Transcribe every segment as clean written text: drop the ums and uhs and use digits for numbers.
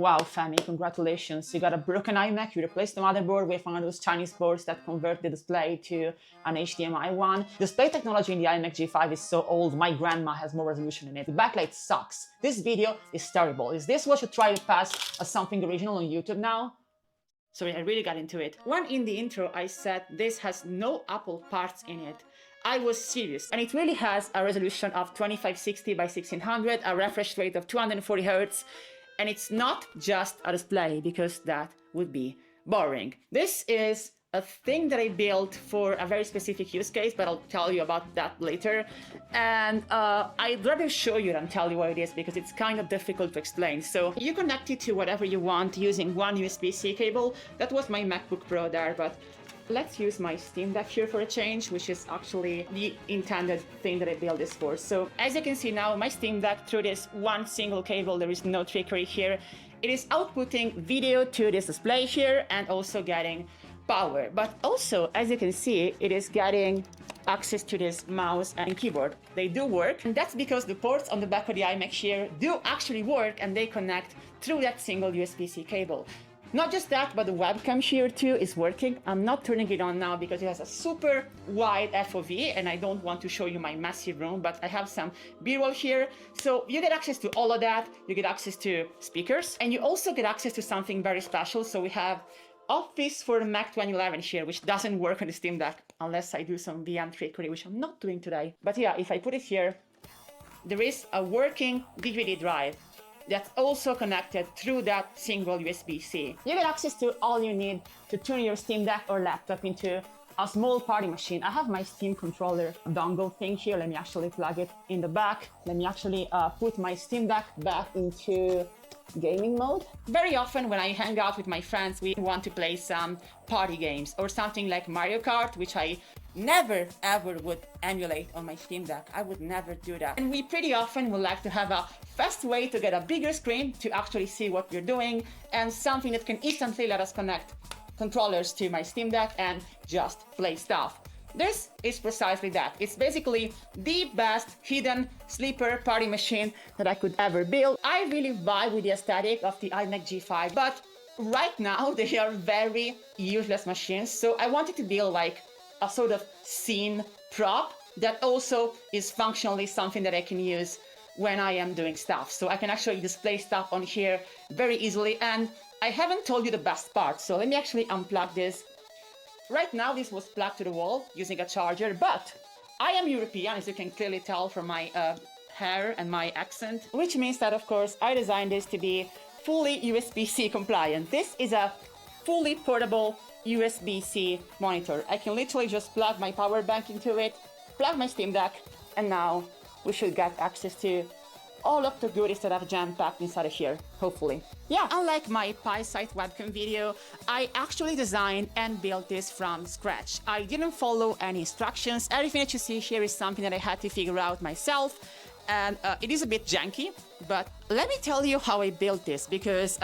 wow, Femi, congratulations. You got a broken iMac, you replaced the motherboard with one of those Chinese boards that convert the display to an HDMI one. Display technology in the iMac G5 is so old, my grandma has more resolution in it. The backlight sucks. This video is terrible. Is this what you try to pass as something original on YouTube now? Sorry, I really got into it. When in the intro I said this has no Apple parts in it, I was serious. And it really has a resolution of 2560 by 1600, a refresh rate of 240 Hz, and it's not just a display because that would be boring. This is a thing that I built for a very specific use case, but I'll tell you about that later. And I'd rather show you than tell you what it is because it's kind of difficult to explain. So you connect it to whatever you want using one USB-C cable. That was my MacBook Pro there, but let's use my Steam Deck here for a change, which is actually the intended thing that I built this for. So as you can see now, my Steam Deck through this one single cable, there is no trickery here. It is outputting video to this display here and also getting power, but also, as you can see, it is getting access to this mouse and keyboard. They do work, and that's because the ports on the back of the iMac here do actually work and they connect through that single USB-C cable. Not just that, but the webcam here too is working. I'm not turning it on now because it has a super wide FOV and I don't want to show you my massive room, but I have some B-roll here. So you get access to all of that. You get access to speakers and you also get access to something very special. So we have Office for Mac 2011 here, which doesn't work on the Steam Deck unless I do some VM trickery, which I'm not doing today. But yeah, if I put it here, there is a working DVD drive that's also connected through that single USB-C. You get access to all you need to turn your Steam Deck or laptop into a small party machine. I have my Steam controller dongle thing here. Let me actually plug it in the back. Let me actually put my Steam Deck back into gaming mode. Very often when I hang out with my friends, we want to play some party games or something like Mario Kart, which I never ever would emulate on my Steam Deck. I would never do that. And we pretty often would like to have a fast way to get a bigger screen to actually see what you're doing and something that can instantly let us connect controllers to my Steam Deck and just play stuff. This is precisely that. It's basically the best hidden sleeper party machine that I could ever build. I really vibe with the aesthetic of the iMac G5, but right now they are very useless machines. So I wanted to build like a sort of scene prop that also is functionally something that I can use when I am doing stuff. So I can actually display stuff on here very easily. And I haven't told you the best part. So let me actually unplug this. Right now, this was plugged to the wall using a charger, but I am European, as you can clearly tell from my hair and my accent, which means that, of course, I designed this to be fully USB-C compliant. This is a fully portable USB-C monitor. I can literally just plug my power bank into it, plug my Steam Deck, and now we should get access to all of the goodies that I've jam-packed inside of here, hopefully. Yeah, unlike my Pi site webcam video, I actually designed and built this from scratch. I didn't follow any instructions. Everything that you see here is something that I had to figure out myself, and it is a bit janky, but let me tell you how I built this, because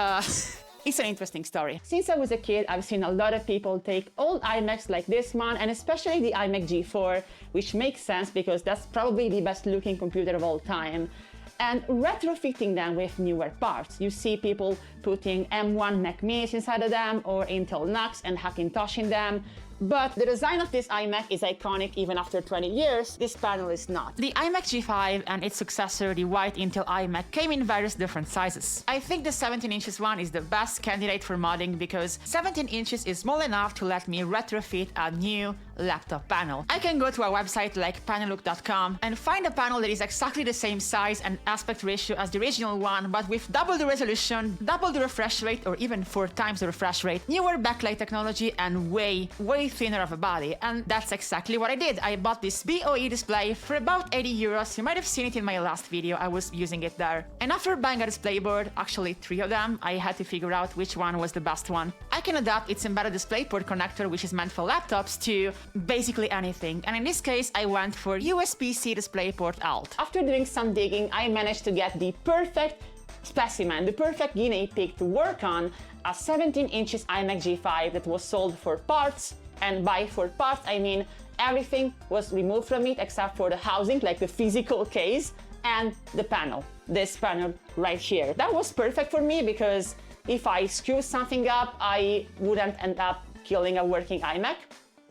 it's an interesting story. Since I was a kid, I've seen a lot of people take old iMacs like this one, and especially the iMac G4, which makes sense because that's probably the best looking computer of all time, and retrofitting them with newer parts. You see people putting M1 Mac Minis inside of them or Intel NUCs and Hackintosh in them. But the design of this iMac is iconic even after 20 years. This panel is not. The iMac G5 and its successor, the white Intel iMac, came in various different sizes. I think the 17 inches one is the best candidate for modding because 17 inches is small enough to let me retrofit a new laptop panel. I can go to a website like panellook.com and find a panel that is exactly the same size and aspect ratio as the original one, but with double the resolution, double the refresh rate, or even 4 times the refresh rate, newer backlight technology, and way thinner of a body. And that's exactly what I did. I bought this BOE display for about 80 euros. You might have seen it in my last video. I was using it there. And after buying a display board, actually 3 of them, I had to figure out which one was the best one. I can adapt its embedded DisplayPort connector, which is meant for laptops, to basically anything. And in this case, I went for USB-C DisplayPort Alt. After doing some digging, I managed to get the perfect specimen, the perfect guinea pig to work on, a 17 inches iMac G5 that was sold for parts. And by for parts, I mean everything was removed from it except for the housing, like the physical case, and the panel. this panel right here. That was perfect for me because if I screw something up, I wouldn't end up killing a working iMac.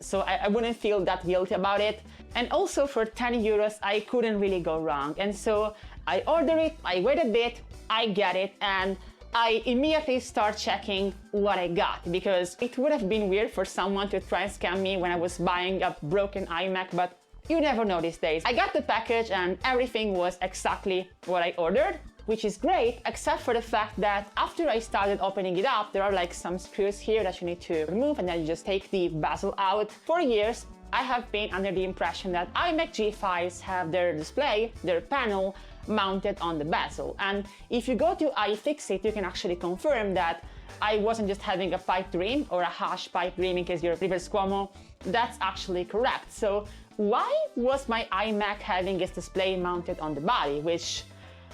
So I wouldn't feel that guilty about it. And also for 10 euros, I couldn't really go wrong. And so I ordered it, I wait a bit, I get it, and I immediately start checking what I got, because it would have been weird for someone to try and scam me when I was buying a broken iMac, but you never know these days. I got the package and everything was exactly what I ordered, which is great, except for the fact that after I started opening it up, there are like some screws here that you need to remove, and then you just take the bezel out. For years, I have been under the impression that iMac G5s have their display, their panel, mounted on the bezel. And if you go to iFixit, you can actually confirm that I wasn't just having a pipe dream or a hash pipe dream in case you're reverse Cuomo. That's actually correct. So why was my iMac having its display mounted on the body, which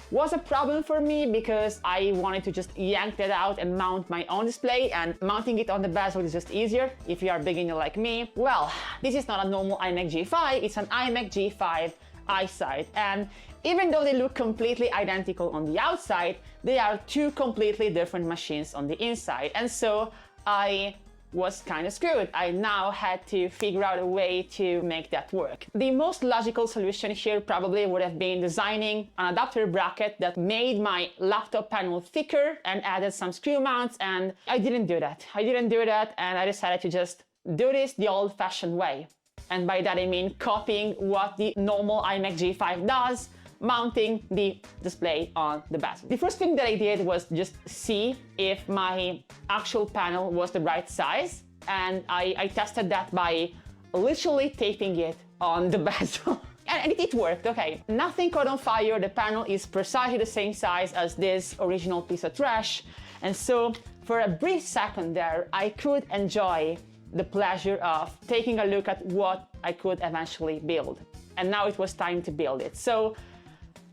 was a problem for me because I wanted to just yank that out and mount my own display, and mounting it on the bezel is just easier if you are a beginner like me. Well, this is not a normal iMac G5, it's an iMac G5 iSight, and even though they look completely identical on the outside, they are two completely different machines on the inside, and so I was kind of screwed. I now had to figure out a way to make that work. The most logical solution here probably would have been designing an adapter bracket that made my laptop panel thicker and added some screw mounts, and I didn't do that. And I decided to just do this the old-fashioned way. And by that I mean copying what the normal iMac G5 does, mounting the display on the bezel. The first thing that I did was just see if my actual panel was the right size, and I tested that by literally taping it on the bezel. And it worked, okay. Nothing caught on fire, the panel is precisely the same size as this original piece of trash, and so for a brief second there, I could enjoy the pleasure of taking a look at what I could eventually build. And now it was time to build it. So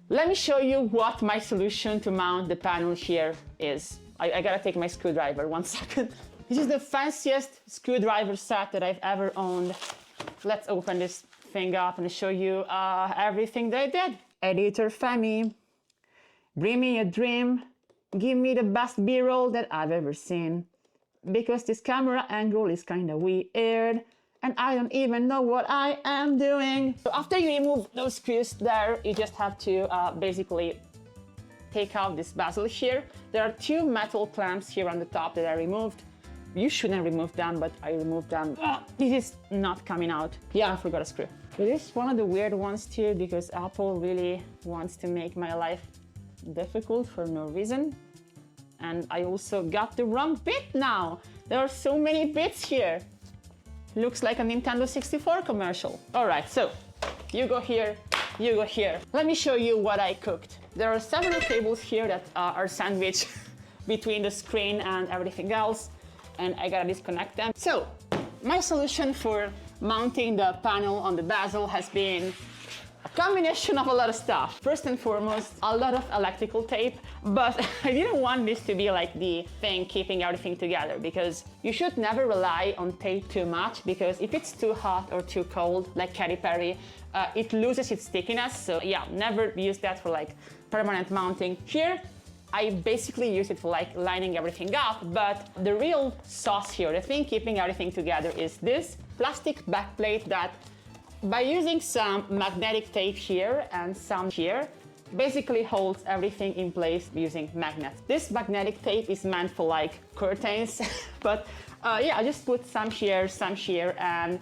let me show you what my solution to mount the panel here is. I gotta take my screwdriver, 1 second. This is the fanciest screwdriver set that I've ever owned. Let's open this thing up and show you everything that I did. Editor Femi, bring me a dream, give me the best B-roll that I've ever seen. Because this camera angle is kinda weird, and I don't even know what I am doing. So after you remove those screws there, you just have to basically take out this bezel here. There are two metal clamps here on the top that I removed. You shouldn't remove them, but I removed them. This is not coming out. Yeah, I forgot a screw. It is one of the weird ones too, because Apple really wants to make my life difficult for no reason. And I also got the wrong bit now. There are so many bits here. Looks like a Nintendo 64 commercial. All right, so you go here, you go here. Let me show you what I cooked. There are several cables here that are sandwiched between the screen and everything else, and I gotta disconnect them. So my solution for mounting the panel on the bezel has been a combination of a lot of stuff. First and foremost, a lot of electrical tape, but I didn't want this to be like the thing keeping everything together, because you should never rely on tape too much, because if it's too hot or too cold, like Katy Perry, it loses its stickiness. So yeah, never use that for like permanent mounting. Here, I basically use it for like lining everything up, but the real sauce here, the thing keeping everything together, is this plastic backplate that, by using some magnetic tape here and some here, basically holds everything in place using magnets. This magnetic tape is meant for like curtains, but yeah, I just put some here, and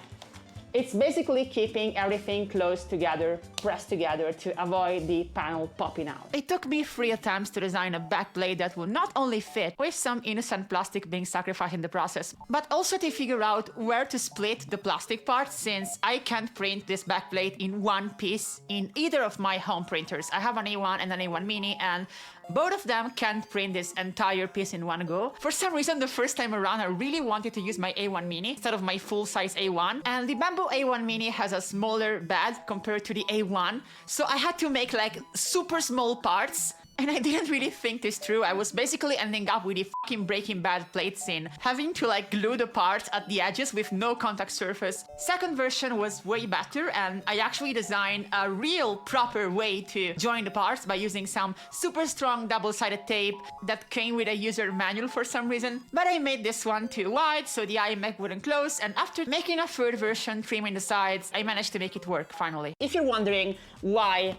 it's basically keeping everything close together, pressed together, to avoid the panel popping out. It took me 3 attempts to design a backplate that would not only fit, with some innocent plastic being sacrificed in the process, but also to figure out where to split the plastic part, since I can't print this backplate in one piece in either of my home printers. I have an A1 and an A1 Mini, and both of them can't print this entire piece in one go. For some reason, the first time around, I really wanted to use my A1 Mini instead of my full-size A1. And the BAMBU A1 Mini has a smaller bed compared to the A1, so I had to make like super small parts And I didn't really think this through. I was basically ending up with the fucking Breaking Bad plate scene, having to like glue the parts at the edges with no contact surface. Second version was way better, and I actually designed a real proper way to join the parts by using some super strong double-sided tape that came with a user manual for some reason. But I made this one too wide so the iMac wouldn't close, and after making a third version, trimming the sides, I managed to make it work finally. If you're wondering why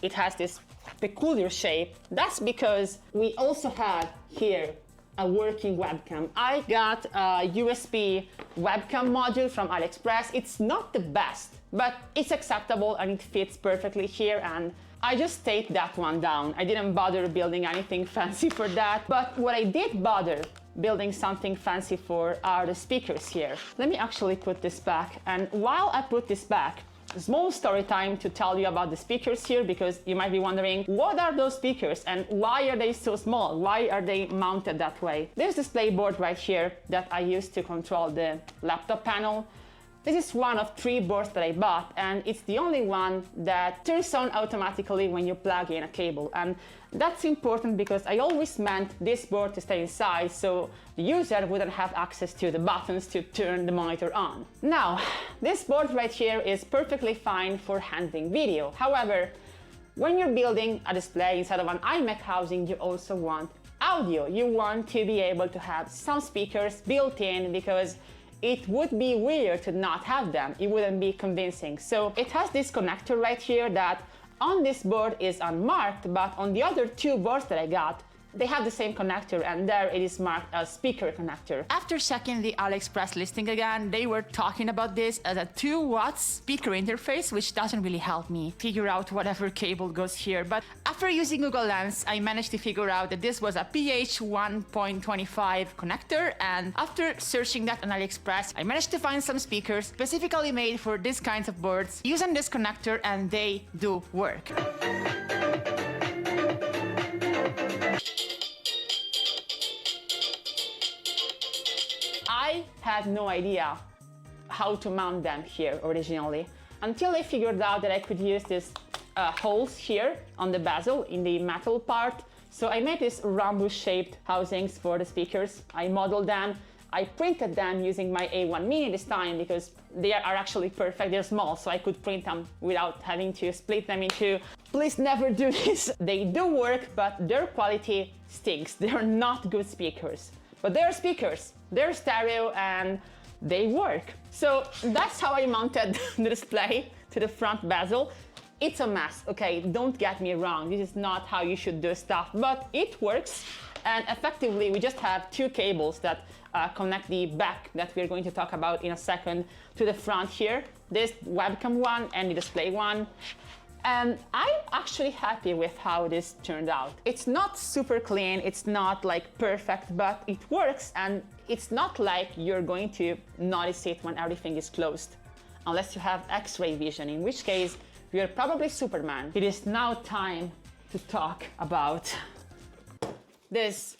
it has this peculiar shape, that's because we also have here a working webcam. I got a USB webcam module from AliExpress. It's not the best, but it's acceptable and it fits perfectly here, and I just taped that one down. I didn't bother building anything fancy for that, but what I did bother building something fancy for are the speakers here. Let me actually put this back, and while I put this back, small story time to tell you about the speakers here, because you might be wondering, what are those speakers and why are they so small? Why are they mounted that way? There's this display board right here that I use to control the laptop panel. This is one of 3 boards that I bought, and it's the only one that turns on automatically when you plug in a cable. And that's important because I always meant this board to stay inside so the user wouldn't have access to the buttons to turn the monitor on. Now, this board right here is perfectly fine for handling video. However, when you're building a display inside of an iMac housing, you also want audio. You want to be able to have some speakers built in, because it would be weird to not have them. It wouldn't be convincing. So it has this connector right here that on this board is unmarked, but on the other 2 boards that I got, they have the same connector, and there it is marked as speaker connector. After checking the AliExpress listing again, they were talking about this as a 2-watt speaker interface, which doesn't really help me figure out whatever cable goes here. But after using Google Lens, I managed to figure out that this was a PH 1.25 connector, and after searching that on AliExpress, I managed to find some speakers specifically made for these kinds of boards using this connector, and they do work. I had no idea how to mount them here originally, until I figured out that I could use these holes here on the bezel in the metal part. So I made these rhombus-shaped housings for the speakers. I modeled them. I printed them using my A1 Mini this time because they are actually perfect. They're small, so I could print them without having to split them in 2. Please never do this. They do work, but their quality stinks. They're not good speakers. But they're speakers, they're stereo, and they work. So that's how I mounted the display to the front bezel. It's a mess, okay? Don't get me wrong, this is not how you should do stuff, but it works. And effectively, we just have 2 cables that connect the back that we're going to talk about in a second to the front here. This webcam one and the display one. And I'm actually happy with how this turned out. It's not super clean, it's not like perfect, but it works, and it's not like you're going to notice it when everything is closed. Unless you have X-ray vision, in which case you're probably Superman. It is now time to talk about this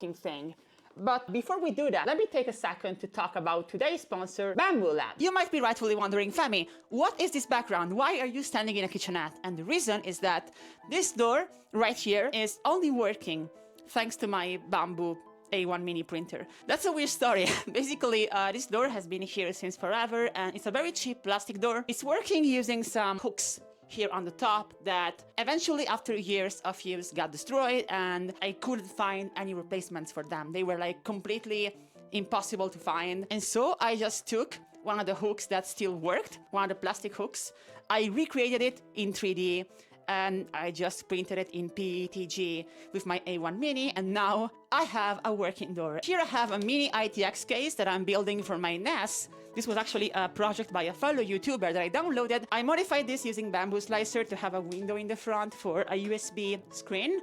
f***ing thing. But before we do that, let me take a second to talk about today's sponsor, BAMBU Lab. You might be rightfully wondering, Femi, what is this background? Why are you standing in a kitchenette? And the reason is that this door right here is only working thanks to my BAMBU A1 mini printer. That's a weird story. Basically, this door has been here since forever, and it's a very cheap plastic door. It's working using some hooks here on the top that eventually after years of use got destroyed, and I couldn't find any replacements for them. They were like completely impossible to find. And so I just took one of the hooks that still worked, one of the plastic hooks. I recreated it in 3D, and I just printed it in PETG with my A1 Mini, and now I have a working door. Here I have a mini ITX case that I'm building for my NAS. This was actually a project by a fellow YouTuber that I downloaded. I modified this using BAMBU slicer to have a window in the front for a USB screen.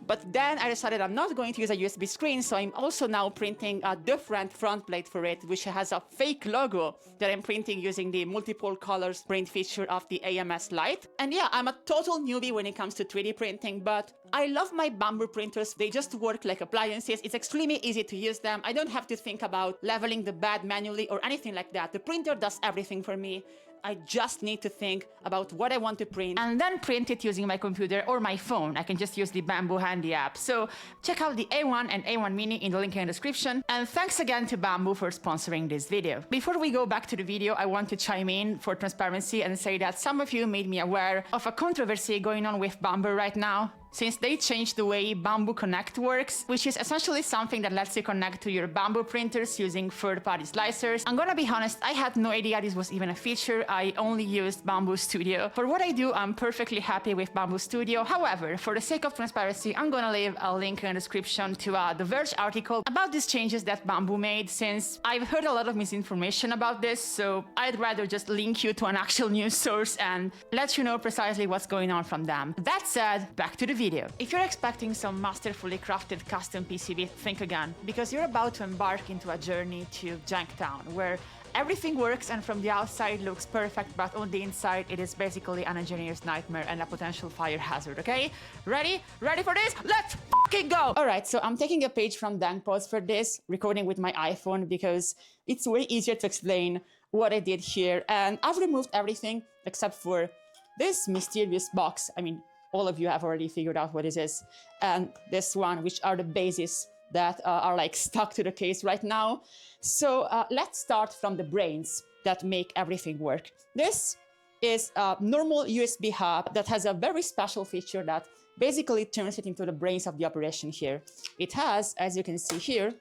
But then I decided I'm not going to use a USB screen, so I'm also now printing a different front plate for it, which has a fake logo that I'm printing using the multiple colors print feature of the AMS Lite. And yeah, I'm a total newbie when it comes to 3D printing, but I love my BAMBU printers. They just work like appliances. It's extremely easy to use them. I don't have to think about leveling the bed manually or anything like that. The printer does everything for me. I just need to think about what I want to print and then print it using my computer or my phone. I can just use the Bamboo Handy app. So check out the A1 and A1 Mini in the link in the description. And thanks again to Bamboo for sponsoring this video. Before we go back to the video, I want to chime in for transparency and say that some of you made me aware of a controversy going on with Bamboo right now, since they changed the way Bamboo Connect works, which is essentially something that lets you connect to your Bamboo printers using third-party slicers. I'm gonna be honest, I had no idea this was even a feature. I only used Bamboo Studio. For what I do, I'm perfectly happy with Bamboo Studio. However, for the sake of transparency, I'm gonna leave a link in the description to the Verge article about these changes that Bamboo made, since I've heard a lot of misinformation about this, so I'd rather just link you to an actual news source and let you know precisely what's going on from them. That said, back to the video. If you're expecting some masterfully crafted custom PCB, think again, because you're about to embark into a journey to Janktown, where everything works and from the outside looks perfect, but on the inside it is basically an engineer's nightmare and a potential fire hazard, okay? Ready? Ready for this? Let's fucking go! Alright, so I'm taking a page from DankPods for this, recording with my iPhone, because it's way easier to explain what I did here, and I've removed everything except for this mysterious box. I mean, all of you have already figured out what it is, and this one, which are the bases that are like stuck to the case right now. So let's start from the brains that make everything work. This is a normal USB hub that has a very special feature that basically turns it into the brains of the operation here. It has, as you can see here,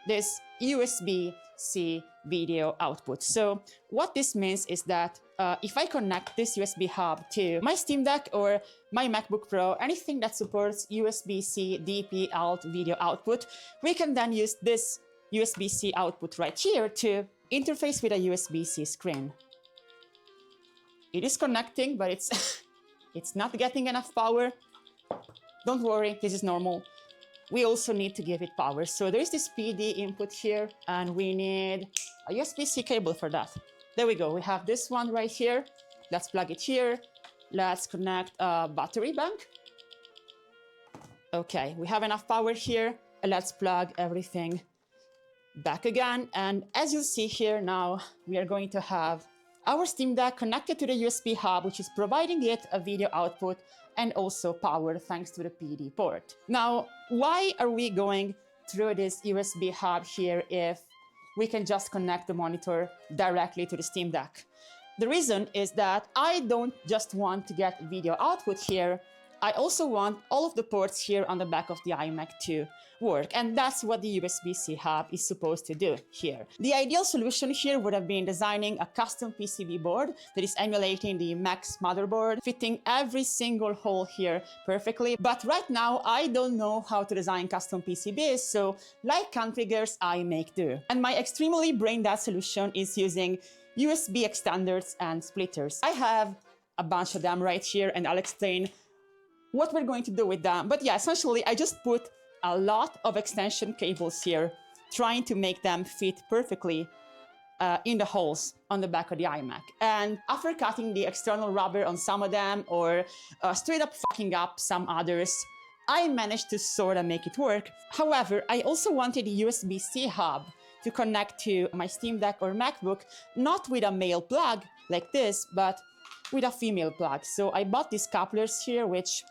this USB-C video output. So what this means is that if I connect this USB hub to my Steam Deck or my MacBook Pro, anything that supports USB-C DP alt video output, we can then use this USB-C output right here to interface with a USB-C screen. It is connecting, but it's not getting enough power. Don't worry, this is normal. We also need to give it power. So there's this PD input here, and we need a USB-C cable for that. There we go. We have this one right here. Let's plug it here. Let's connect a battery bank. Okay, we have enough power here. Let's plug everything back again. And as you see here now, we are going to have our Steam Deck connected to the USB hub, which is providing it a video output and also power thanks to the PD port. Now, why are we going through this USB hub here if we can just connect the monitor directly to the Steam Deck? The reason is that I don't just want to get video output here, I also want all of the ports here on the back of the iMac to work, and that's what the USB-C hub is supposed to do here. The ideal solution here would have been designing a custom PCB board that is emulating the Mac's motherboard, fitting every single hole here perfectly, but right now I don't know how to design custom PCBs, so like country girls, I make do. And my extremely brain-dead solution is using USB extenders and splitters. I have a bunch of them right here, and I'll explain what we're going to do with them. But yeah, essentially, I just put a lot of extension cables here, trying to make them fit perfectly in the holes on the back of the iMac. And after cutting the external rubber on some of them, or straight up fucking up some others, I managed to sort of make it work. However, I also wanted a USB-C hub to connect to my Steam Deck or MacBook, not with a male plug like this, but with a female plug. So I bought these couplers here, which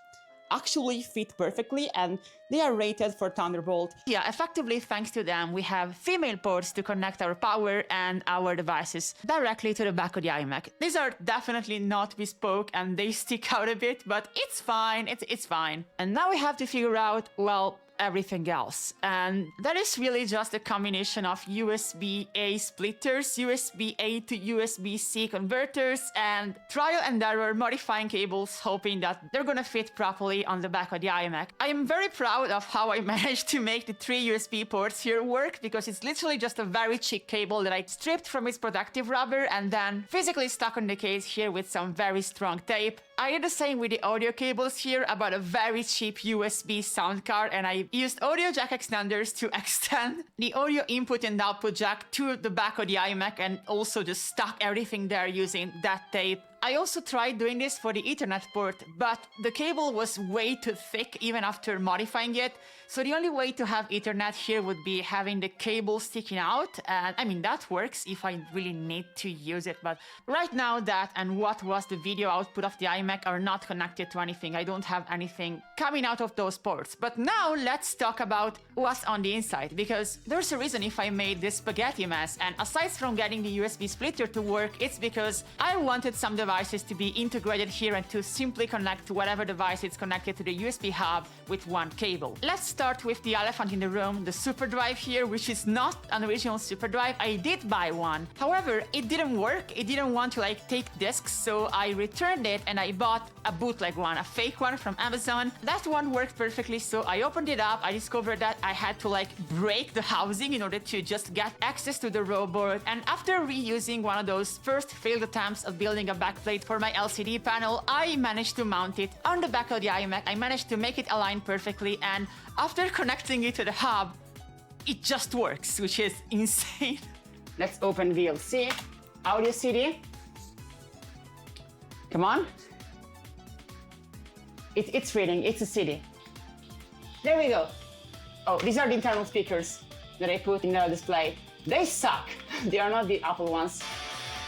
actually fit perfectly, and they are rated for Thunderbolt. Yeah, effectively, thanks to them, we have female ports to connect our power and our devices directly to the back of the iMac. These are definitely not bespoke and they stick out a bit, but it's fine, it's fine. And now we have to figure out, well, everything else. And that is really just a combination of USB-A splitters, USB-A to USB-C converters, and trial and error modifying cables, hoping that they're gonna fit properly on the back of the iMac. I am very proud of how I managed to make the 3 USB ports here work, because it's literally just a very cheap cable that I stripped from its protective rubber and then physically stuck on the case here with some very strong tape. I did the same with the audio cables here. I bought a very cheap USB sound card, and I used audio jack extenders to extend the audio input and output jack to the back of the iMac, and also just stuck everything there using that tape. I also tried doing this for the Ethernet port, but the cable was way too thick even after modifying it. So the only way to have Ethernet here would be having the cable sticking out. And I mean, that works if I really need to use it. But right now that and what was the video output of the iMac are not connected to anything. I don't have anything coming out of those ports. But now let's talk about what's on the inside, because there's a reason if I made this spaghetti mess. And aside from getting the USB splitter to work, it's because I wanted some devices to be integrated here and to simply connect to whatever device is connected to the USB hub with one cable. Let's start with the elephant in the room, the super drive here, which is not an original super drive. I did buy one. However, it didn't work. It didn't want to like take discs, so I returned it and I bought a bootleg one, a fake one from Amazon. That one worked perfectly, so I opened it up. I discovered that I had to like break the housing in order to just get access to the raw board. And after reusing one of those first failed attempts of building a backplate for my LCD panel, I managed to mount it on the back of the iMac. I managed to make it align perfectly, and after connecting it to the hub, it just works, which is insane. Let's open VLC, audio CD. Come on. It's reading, it's a CD. There we go. Oh, these are the internal speakers that I put in the display. They suck. They are not the Apple ones.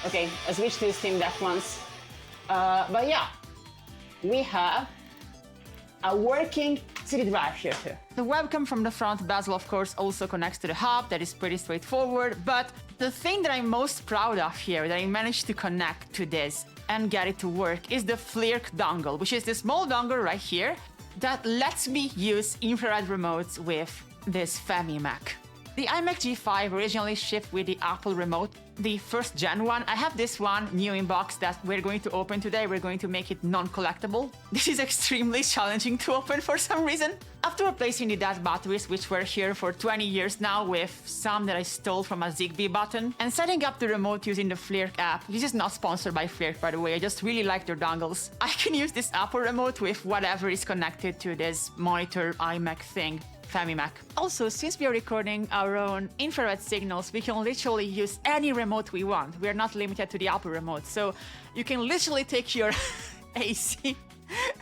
Okay, I switched to the Steam Deck ones. But yeah, we have a working CD drive here too. The webcam from the front bezel, of course, also connects to the hub. That is pretty straightforward. But the thing that I'm most proud of here, that I managed to connect to this and get it to work, is the FLIRC dongle, which is the small dongle right here that lets me use infrared remotes with this FamiMac. The iMac G5 originally shipped with the Apple remote, the first gen one. I have this one new in box that we're going to open today. We're going to make it non-collectible. This is extremely challenging to open for some reason. After replacing the dead batteries, which were here for 20 years now, with some that I stole from a Zigbee button, and setting up the remote using the FLIRC app. This is not sponsored by FLIRC, by the way. I just really like their dongles. I can use this Apple remote with whatever is connected to this monitor iMac thing. FamiMac. Also, since we are recording our own infrared signals, we can literally use any remote we want. We are not limited to the Apple remote. So you can literally take your AC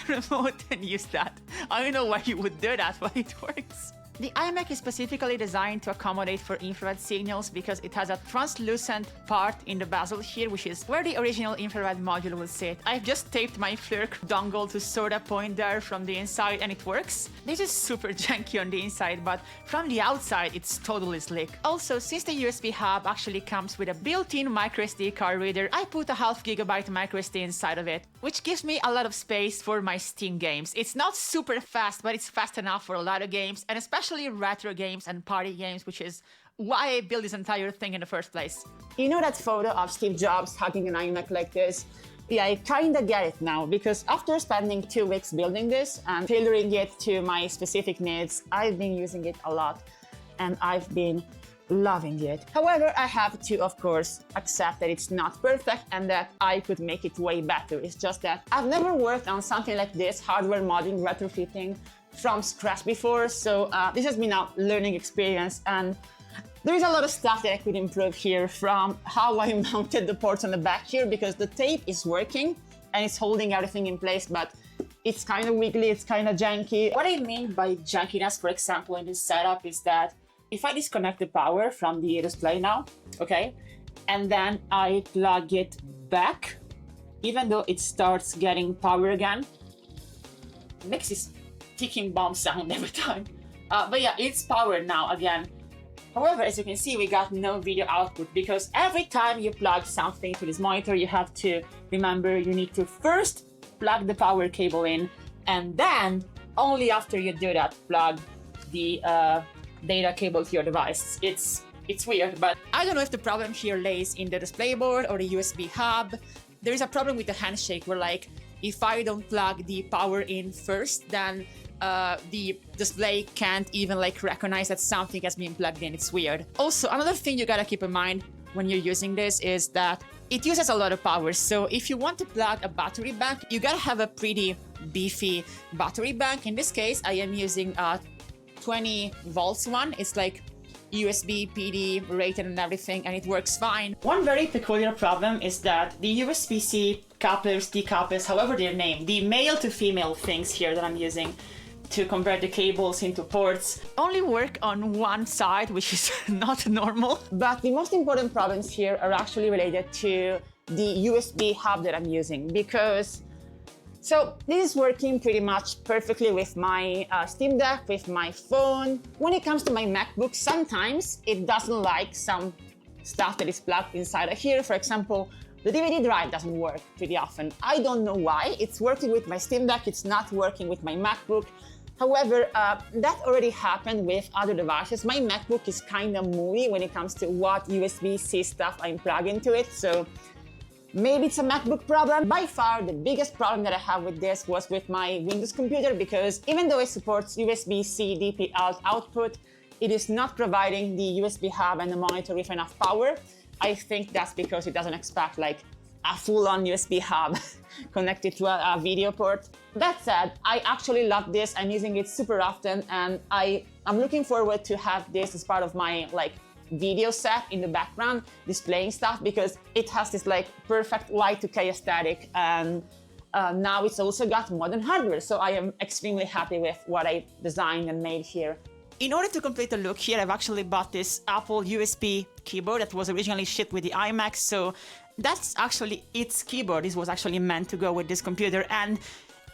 remote and use that. I don't know why you would do that, but it works. The iMac is specifically designed to accommodate for infrared signals because it has a translucent part in the bezel here, which is where the original infrared module will sit. I've just taped my FLIRC dongle to sort of point there from the inside and it works. This is super janky on the inside, but from the outside it's totally slick. Also, since the USB hub actually comes with a built-in microSD card reader, I put a 0.5 GB microSD inside of it, which gives me a lot of space for my Steam games. It's not super fast, but it's fast enough for a lot of games, and especially retro games and party games, which is why I built this entire thing in the first place. You know that photo of Steve Jobs hugging an iMac like this? Yeah, I kinda get it now, because after spending 2 weeks building this and tailoring it to my specific needs, I've been using it a lot and I've been loving it. However, I have to, of course, accept that it's not perfect and that I could make it way better. It's just that I've never worked on something like this, hardware modding, retrofitting from scratch before, so this has been a learning experience, and there is a lot of stuff that I could improve here, from how I mounted the ports on the back here, because the tape is working and it's holding everything in place, but it's kind of wiggly, it's kind of janky. What I mean by jankiness, for example, in this setup is that if I disconnect the power from the display now, okay, and then I plug it back, even though it starts getting power again, it makes this ticking bomb sound every time. But yeah, it's powered now again. However, as you can see, we got no video output, because every time you plug something to this monitor, you have to remember you need to first plug the power cable in, and then only after you do that, plug the data cable to your device. It's weird, but I don't know if the problem here lays in the display board or the USB hub. There is a problem with the handshake where, like, if I don't plug the power in first, then the display can't even like recognize that something has been plugged in. It's weird. Also, another thing you gotta keep in mind when you're using this is that it uses a lot of power. So if you want to plug a battery bank, you gotta have a pretty beefy battery bank. In this case, I am using a 20 volts one. It's like USB, PD, rated and everything, and it works fine. One very peculiar problem is that the USB-C couplers, decouplers, however they're named, the male to female things here that I'm using to convert the cables into ports only work on one side, which is not normal. But the most important problems here are actually related to the USB hub that I'm using, because so this is working pretty much perfectly with my Steam Deck, with my phone. When it comes to my MacBook, sometimes it doesn't like some stuff that is plugged inside of here. For example, the DVD drive doesn't work pretty often. I don't know why. It's working with my Steam Deck, it's not working with my MacBook. However, that already happened with other devices. My MacBook is kind of moody when it comes to what USB-C stuff I'm plugging into it, so maybe it's a MacBook problem. By far, the biggest problem that I have with this was with my Windows computer, because even though it supports USB-C DP-Alt output, it is not providing the USB hub and the monitor with enough power. I think that's because it doesn't expect like a full-on USB hub connected to a video port. That said, I actually love this. I'm using it super often, and I'm looking forward to have this as part of my like video set in the background, displaying stuff, because it has this like perfect Y2K aesthetic, and now it's also got modern hardware. So I am extremely happy with what I designed and made here. In order to complete the look here, I've actually bought this Apple USB keyboard that was originally shipped with the iMac, so that's actually its keyboard. This was actually meant to go with this computer, and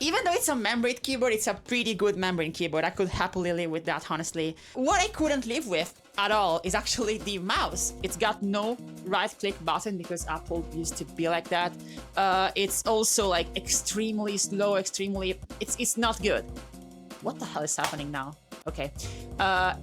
even though it's a membrane keyboard, it's a pretty good membrane keyboard. I could happily live with that, honestly. What I couldn't live with at all is actually the mouse. It's got no right-click button because Apple used to be like that. It's also like extremely slow, it's not good. What the hell is happening now? Okay,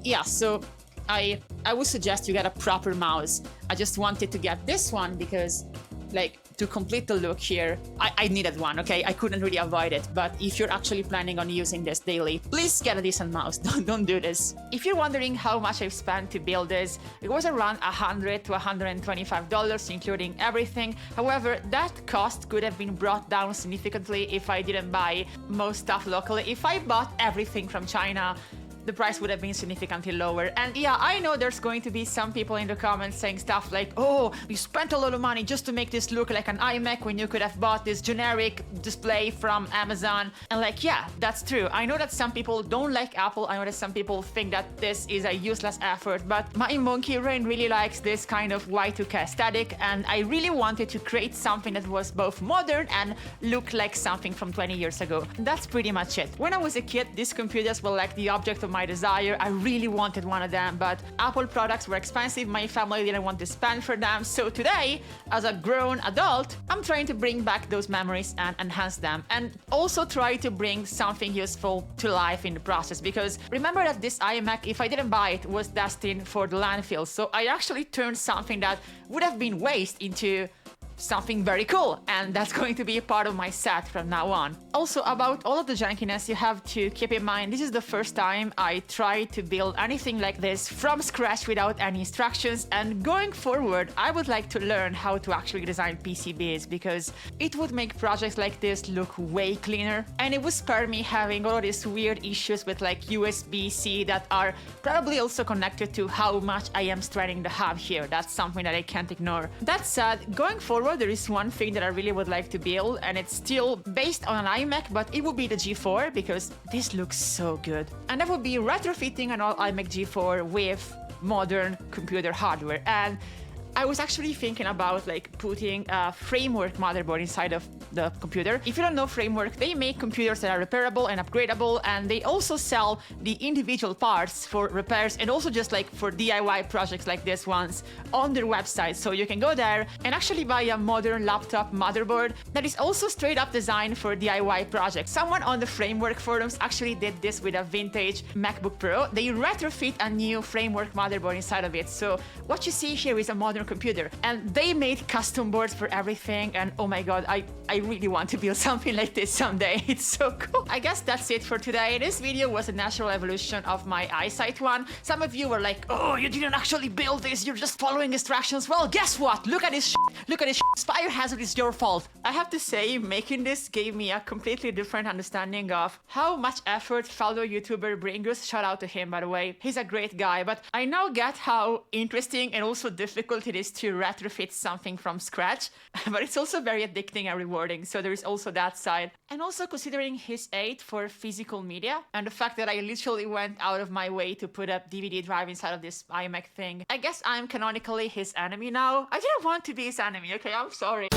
yeah, so I would suggest you get a proper mouse. I just wanted to get this one because, like, to complete the look here, I needed one, okay? I couldn't really avoid it, but if you're actually planning on using this daily, please get a decent mouse. Don't do this. If you're wondering how much I've spent to build this, it was around $100 to $125, including everything. However, that cost could have been brought down significantly if I didn't buy most stuff locally. If I bought everything from China, the price would have been significantly lower. And yeah, I know there's going to be some people in the comments saying stuff like, oh, you spent a lot of money just to make this look like an iMac when you could have bought this generic display from Amazon. And like, yeah, that's true. I know that some people don't like Apple. I know that some people think that this is a useless effort, but my monkey brain really likes this kind of Y2K aesthetic, and I really wanted to create something that was both modern and looked like something from 20 years ago. That's pretty much it. When I was a kid, these computers were like the object of my desire. I really wanted one of them, but Apple products were expensive. My family didn't want to spend for them. So today, as a grown adult, I'm trying to bring back those memories and enhance them, and also try to bring something useful to life in the process, because remember that this iMac, if I didn't buy it, was destined for the landfill. So I actually turned something that would have been waste into something very cool, and that's going to be a part of my set from now on. Also, about all of the jankiness, you have to keep in mind this is the first time I try to build anything like this from scratch without any instructions, and going forward I would like to learn how to actually design PCBs, because it would make projects like this look way cleaner, and it would spare me having all of these weird issues with like USB-C that are probably also connected to how much I am straining the hub here. That's something that I can't ignore. That said, going forward, there is one thing that I really would like to build, and it's still based on an iMac, but it would be the G4, because this looks so good. And that would be retrofitting an all iMac G4 with modern computer hardware. And I was actually thinking about like putting a framework motherboard inside of the computer. If you don't know Framework, they make computers that are repairable and upgradable, and they also sell the individual parts for repairs and also just like for DIY projects like this ones on their website. So you can go there and actually buy a modern laptop motherboard that is also straight up designed for DIY projects. Someone on the Framework forums actually did this with a vintage MacBook Pro. They retrofit a new Framework motherboard inside of it. So what you see here is a modern computer, and they made custom boards for everything, and oh my god, I really want to build something like this someday. It's so cool. I guess that's it for today. This video was a natural evolution of my eyesight one. Some of you were like, oh, you didn't actually build this, you're just following instructions. Well, guess what? Look at this shit. look at this fire hazard, it's your fault. I have to say, making this gave me a completely different understanding of how much effort fellow YouTuber Bringus, shout out to him by the way, he's a great guy, but I now get how interesting and also difficult it is to retrofit something from scratch, but it's also very addicting and rewarding, so there is also that side. And also considering his aid for physical media, and the fact that I literally went out of my way to put a DVD drive inside of this iMac thing, I guess I'm canonically his enemy now. I didn't want to be his enemy, okay, I'm sorry.